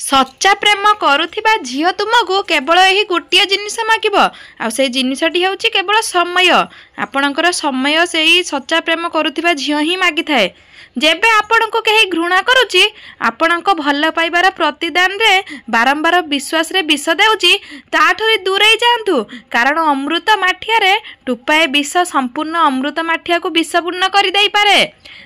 सच्चा प्रेम करुथिबा झियो तुमको केवल यही गोटे जिनिस मागिब आ से जिनिसटी होउची केवल समय। आपणकर समय से ही सच्चा प्रेम करुथिबा झियो ही मागी थाए। जेबे आपण को कहीं घृणा करुची आपण को भल पाइबार प्रतिदान रे बारंबार विश्वास रे विष देउची ताठुरी दूरे जातु, कारण अमृत माठिया रे टुपाए विष संपूर्ण अमृत माठिया को विषपूर्ण कर दे पारे।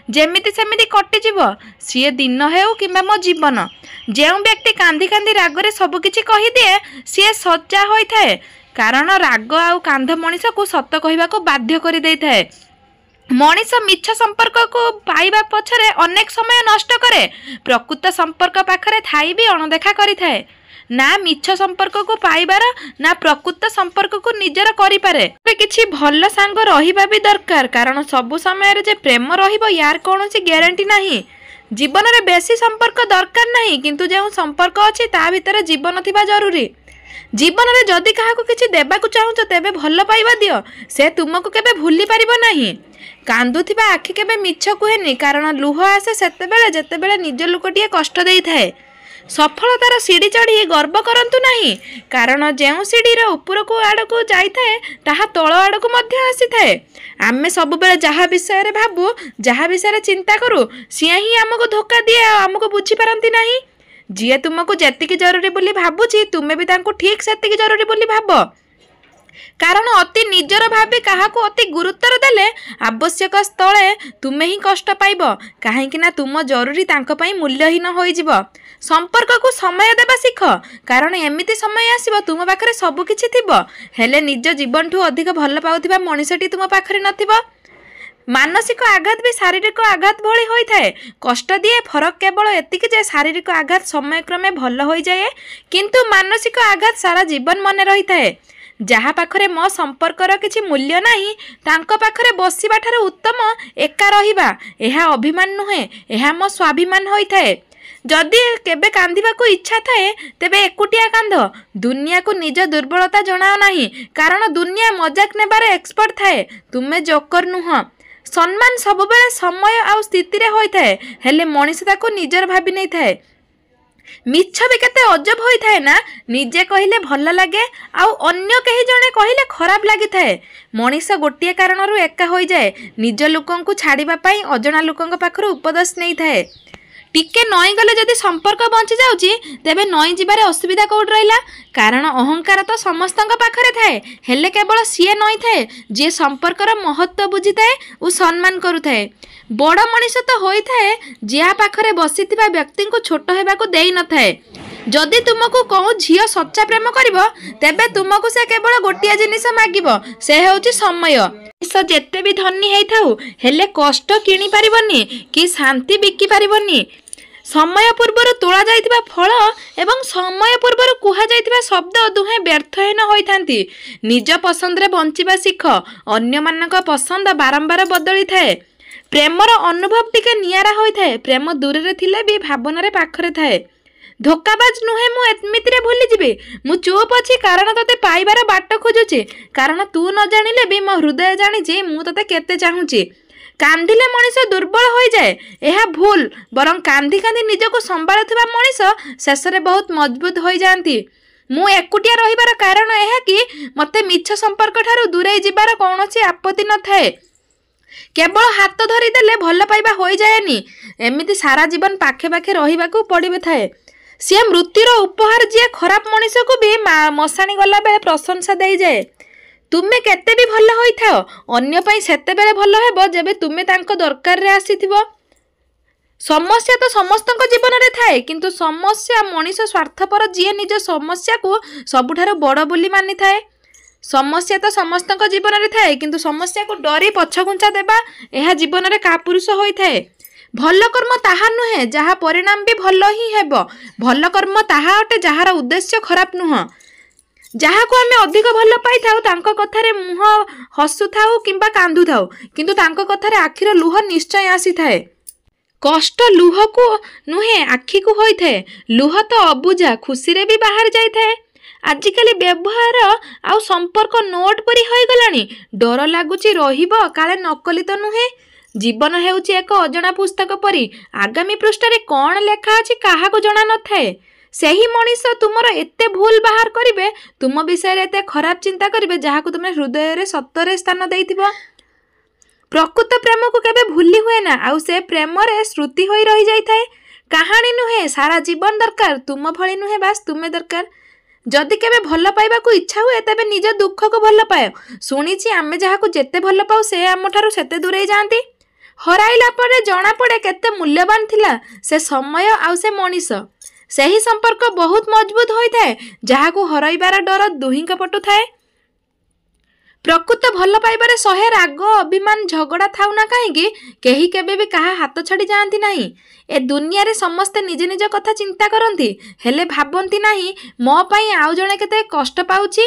जेमिति सेमिति कटिजिव सीए दिन हेउ किंबा मो जीवन। जेउ व्यक्ति कांदी कांदी रागरे सबकिछि कहि दिए सीए सच्चा होई थाए, कारण राग आउ कांध मनीष को सत कहबा को बाध्य कर देई थाए। मनीष मिछ संपर्क को पाइबा पछरे अनेक समय नष्ट करे, प्रकृत संपर्क पाखरे थाई भी अणदेखा करि थाए। ना मिछ संपर्क को पाइबार ना प्रकृत संपर्क को निजर करि पारे। किछि भल सांग रहिबा भी दरकार, कारण सबु समय रे जे प्रेम रहिबो यार कोनोसी ग्यारंटी नाही। जीवन रे बेसी संपर्क दरकार नाही, किंतु जे संपर्क अछि ता भितर जीवन थिबा जरूरी। जीवन रे जदि काहाको किछि देबाकू चाहुछ तेबे भल पाइबा दियो, से तुमको केबे भूली पारिबो नाही। कांदुथिबा आखि केबे मिछ कुहेनी, कारण लुह आसे सेतेबेले जेतेबेले निज लोकटिए कष्ट देई थाए। सफलतार सीढ़ी चढ़ी गर्व करंतु नाही, कारण जेउ सीढ़ी उपरकू आड़कू जाई थाए ताहा तळ आड़कू मध्य आसी थाए। आमे सब बेले जहा विषय रे भाबू जहा विषय रे चिंता करू सिए ही हमको धोखा दिए, हमको बुझी पारंती नाही। जिए तुमको जेतिकी जरूरी बोली भाबुची तुमे भी तांको ठीक सेतिकी जरूरी बोली भाबो, कारण अति निजर भाबी काहाको अति गुरुत्वर देले आवश्यक स्थले तुमे ही कष्ट पाइब, काहेकि ना तुम जरूरी तांको पई मूल्यहीन होई जिवो। संपर्क को समय देबा सीख, कारण एमिति समय आसीबो तुम पाखरे सब किछि थिबो, हेले निज जीवन ठू अधिक भल पाउथिबा मनीषटी तुम पाखरे नथिबो। मानसिक आघात भी शारीरिक आघात भली होई थाए। कष्ट दिए फरक केवल एतिकी जे शारीरिक आघात समय क्रमे भल होई जाए, किंतु मानसिक आघात सारा जीवन मन रही थाए। जहा पाखरे मो संपर्कर किछि मूल्य नाही तांको पाखरे बसिबा ठारू उत्तम एका रहिबा एहा अभिमान नुहे, एहा मो स्वाभिमान होई थाए। जदि केबे कांदिबाकू इच्छा थाए तेबे एकुटिया कांद, दुनिया को निज दुर्बलता जणाओ नाही, कारण दुनिया मजाक नेबारे एक्सपर्ट थाए, तुमे जोकर नुह। सम्मान सबुबेले समय आउ स्थिति रे होई थाए, हेले मनीष ताको निजर भाबी नै थाए। मिछ भी केते अजब होई थाए ना, निजे कहिले भल लागे आउ अन्य कहि जणे कहिले खराब लागि थाए। मनीष गोटिए कारणरू एका होई जाए, निज लोकंकु छाड़िबा पई अजणा लोकंक पाखरु उपदेश नै थाए। टिके नई गले जदि संपर्क बंची जाउची तेबे नई जिबारे असुविधा कोड रहिला, कारण अहंकार तो समस्तंक पाखरे थाए, हेले केवल सीए नई थाए जे संपर्कर महत्व बुझी थाए और सम्मान करू थाए। बड़ मनीष तो होई थाए जिया पाखरे बसिथिबा व्यक्ति को छोट हेबा को देई न थाए। जदि तुमको कहूँ झियो सच्चा प्रेम करिवो तेबे तुमको से केवल गोटिया जिनिस मागिबो, से हेउची समय। जेते भी धनी हेई थाउ हेले कष्ट किनी पारिबनी कि शांति बिकी पारिबनी। समय पूर्वर तोला जाइथिबा फल एवं समय पूर्वर कुहा जाइथिबा शब्द दुहे व्यर्थहीन होइथांती। निज पसंद रे बंचिबा सीख, अन्य मानक पसंद बारंबार बदली थाए। प्रेमर अनुभव टिके नियारा होई थाए, प्रेम दूर रे थिले भी भावना रे पाखरे थाए। धोकाबाज नुहे मु एमितिरे भूली जिबे, मु चुप अछि कारण तते पाइबार बाट खोजुची, कारण तू न जानिले भी मो हृदय जानिची मु तते केते चाहूची। कांदिले मनीष दुर्बल हो जाए, यह भूल, बरं कांदी कांदी निजको संभाळुथिबा मनीष शेषरे बहुत मजबूत हो जाती। मु एकुटिया रहिबार कारण यह कि मते मिछ संपर्क ठारू दूरे जिबार कौनसी आपत्ति न थाए। केवल हाथ धरी देले भल पाइबा हो जाएनी, एमिति सारा जीवन पाखे पाखे रहिबाकू पड़िबे थाए। सी मृत्युर उपहार जी खराब मनीष को भी मशाणी गला बेले प्रशंसा दे जाए। तुमे केते भी भल होई थाओ, अन्य पई सेते बेले भल हेबो जेबे तुमे तांको दरकार रे आसीथिबो। समस्या तो समस्तक जीवन रे थाए, किंतु समस्या मनीष स्वार्थपर जी निज समस्या को सबुठार बड़ बोली मानि थाए। समस्या तो समस्तक जीवन रे थाए, किंतु समस्या को डरी पछघुंचा देबा एहा जीवन रे कापुरुष होई थाए। भल कर्म ताहा नुहे जहा परिणाम भी भल ही हेबो, भल कर्म ताहा अटे जहार उद्देश्य खराब नुह। जहा को आमे अधिक भल पाई थाउ तांको कथारे मुह हसु थाउ किंबा कांदु थाउ, किंतु तांको कथारे आखिर लुह निश्चय आसी थाए। कष्ट लुह को नुहे आखि को होई थाए, लुह तो अबुझा खुशी रे भी बाहर जाई थाए। आजिकाली व्यवहार आउ संपर्क नोट परी होई गलानी, डर लागुची रहिबो काले नकली तो नुहे। जीवन हेउची एक अजणा पुस्तक परी, आगामी पृष्ठ रे कोन लेखा अछि काहा को जणा न थाए। ସେହି ମଣିଷ ତୁମର ଏତେ ଭୁଲ ବାହାର କରିବେ, ତୁମ ବିଷୟରେ ଏତେ ଖରାପ ଚିନ୍ତା କରିବେ ଯାହାକୁ ତୁମେ ହୃଦୟରେ ସତରେ ସ୍ଥାନ ଦେଇଥିବ। ପ୍ରକୃତ ପ୍ରେମକୁ କେବେ ଭୁଲି ହୁଏ ନା, ଆଉ ସେ ପ୍ରେମରେ ସ୍ମୃତି ହୋଇ ରହିଯାଇଥାଏ। କାହାଣୀ ନୁହେଁ, ସାରା ଜୀବନ ଦରକାର। ତୁମ ଭଳି ନୁହେଁ, ବାସ୍ ତୁମେ ଦରକାର। ଯଦି କେବେ ଭଲ ପାଇବାକୁ ଇଚ୍ଛା ହୁଏ ତେବେ ନିଜ ଦୁଃଖକୁ ଭଲ ପାଅ। ଶୁଣିଛି ଆମେ ଯାହାକୁ ଯେତେ ଭଲ ପାଉ ସେ ଆମଠାରୁ ସେତେ ଦୂରେଇ ଯାଆନ୍ତି। ହରାଇଲା ପରେ ଜଣାପଡ଼େ କେତେ ମୂଲ୍ୟବାନ ଥିଲା ସେ ସମୟ ଆଉ ସେ ମଣିଷ। ସେହି ସମ୍ପର୍କ ବହୁତ ମଜବୁତ ହୋଇଥାଏ ଯାହାକୁ ହରାଇବାର ଡର ଦୁହିଁଙ୍କ ପଟୁ ଥାଏ। ପ୍ରକୃତ ଭଲ ପାଇବାରେ ଶହେ ରାଗ, ଅଭିମାନ, ଝଗଡ଼ା ଥାଉ ନା କାହିଁକି, କେହି କେବେ ବି କାହା ହାତ ଛାଡ଼ି ଯାଆନ୍ତି ନାହିଁ। ଏ ଦୁନିଆରେ ସମସ୍ତେ ନିଜ ନିଜ କଥା ଚିନ୍ତା କରନ୍ତି, ହେଲେ ଭାବନ୍ତି ନାହିଁ ମୋ ପାଇଁ ଆଉ ଜଣେ କେତେ କଷ୍ଟ ପାଉଛି।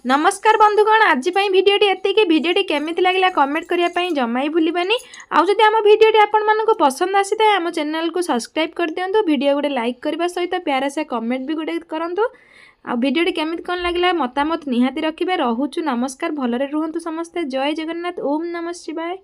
नमस्कार बंधुगण, आज भिडियोटी एतिकी। भिडियोटी केमिति लागला कमेंट करिया पई जमा ही भूलिबानी। आउ जदि आम भिडियोटी आपण मानकु पसंद आसी थाए आम चैनल को सब्सक्राइब कर दियंतु। भिडियो गोटे लाइक करबा सहित प्यारा से कमेंट भी गोटे करंतु। आ भिडियोटी केमिति कोन लागला मतामत निहाती रखिबे। रहुछु नमस्कार, भलरे रुहंतु समस्ते। जय जगन्नाथ। ओम नमः शिवाय।